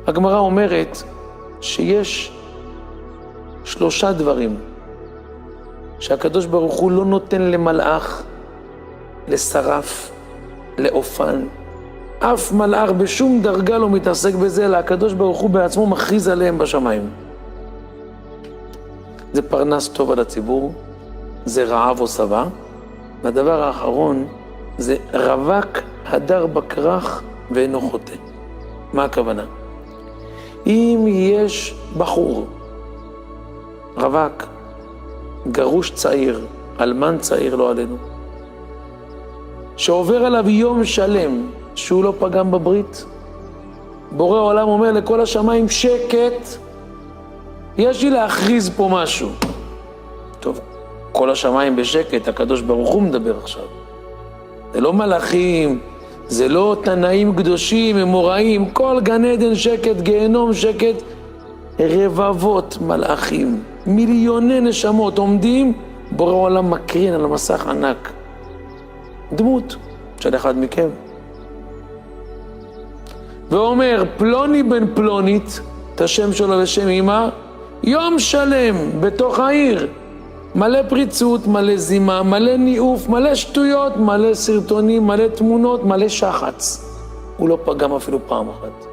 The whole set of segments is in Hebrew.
הגמרא אומרת שיש 3 דברים שהקדוש ברוך הוא לא נותן למלאך, לשרף, לאופן. אף מלאך בשום דרגה לא מתעסק בזה, אלא הקדוש ברוך הוא בעצמו מכריז עליהם בשמיים. זה פרנס טוב על הציבור, זה רעב או שבע, והדבר האחרון זה רווק הדר בכרך ואינו חוטא. מה הכוונה? אם יש בחור, רווק, גרוש צעיר, אלמן צעיר לא עלינו, שעובר עליו יום שלם שהוא לא פגם בברית, בורא העולם אומר לכל השמיים שקט, יש לי להכריז פה משהו. טוב, כל השמיים בשקט, הקדוש ברוך הוא מדבר עכשיו. זה לא מלאכים, זה לא תנאים קדושים, אמוראים, כל גן עדן שקט, גיהנום שקט, רבבות מלאכים, מיליוני נשמות עומדים, בורא העולם מקרין על המסך ענק. דמות של אחד מכם. ואומר, פלוני בן פלונית, את השם שלו ושם אמא, יום שלם בתוך העיר, מלא פריצות, מלא זימה, מלא ניאוף, מלא שטויות, מלא סרטונים, מלא תמונות, מלא שחץ. הוא לא פגם אפילו פעם אחת.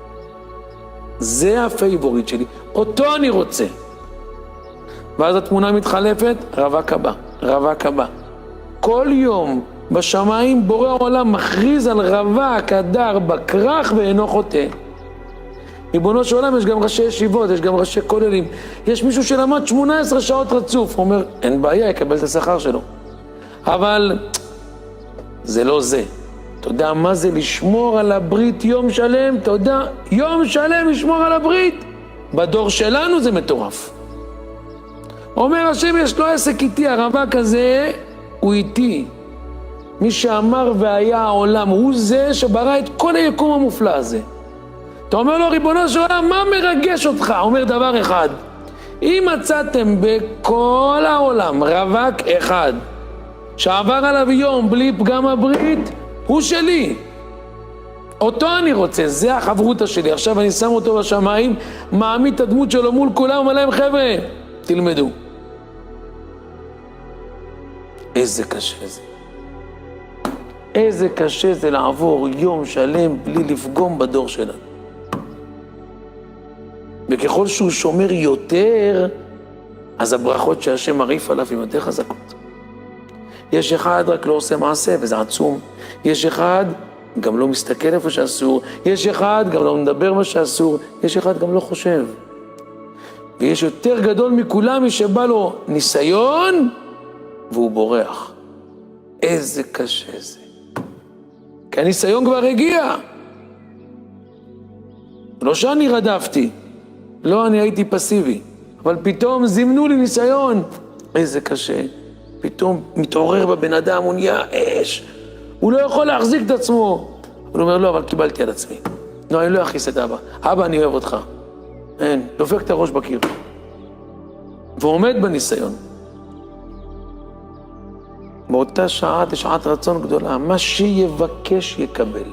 זה הפייבוריט שלי, אותו אני רוצה. ואז התמונה מתחלפת, רווק הבא, רווק הבא. כל יום בשמיים בורא העולם מכריז על רווק הדר בכרך ואינו חוטא. ריבונו של עולם, יש גם ראשי ישיבות, יש גם ראשי כוללים. יש מישהו שלמד 18 שעות רצוף, הוא אומר, אין בעיה, יקבל את השכר שלו. אבל זה לא זה. אתה יודע מה זה לשמור על הברית יום שלם? אתה יודע, יום שלם לשמור על הברית. בדור שלנו זה מטורף. אומר השם, יש לו עסק איתי, הרווק הזה הוא איתי. מי שאמר והיה העולם, הוא זה שברא את כל היקום המופלא הזה. אתה אומר לו, ריבונו של עולם, מה מרגש אותך? אומר דבר אחד, אם מצאתם בכל העולם רווק אחד, שעבר עליו יום בלי פגם הברית, הוא שלי. אותו אני רוצה, זה החברותה שלי. עכשיו אני שם אותו בשמיים, מעמיד את הדמות שלו מול כולם, אומר להם, חבר'ה, תלמדו. איזה קשה זה. איזה קשה זה לעבור יום שלם בלי לפגום בדור שלנו. וככל שהוא שומר יותר, אז הברכות שהשם מריף עליו הן יותר חזקות. יש אחד רק לא עושה מעשה, וזה עצום. יש אחד גם לא מסתכל איפה שאסור. יש אחד גם לא מדבר מה שאסור. יש אחד גם לא חושב. ויש יותר גדול מכולם מי שבא לו ניסיון, והוא בורח. איזה קשה זה. כי הניסיון כבר הגיע. לא שאני רדפתי. לא, אני הייתי פסיבי. אבל פתאום זימנו לי ניסיון. איזה קשה. פתאום מתעורר בבן אדם, הוא נהיה אש. הוא לא יכול להחזיק את עצמו. הוא אומר, לא, אבל קיבלתי על עצמי. לא, אני לא אכניס את אבא. אבא, אני אוהב אותך. אין, דופק את הראש בקיר. ועומד בניסיון. באותה שעה, שעת רצון גדולה, מה שיבקש יקבל.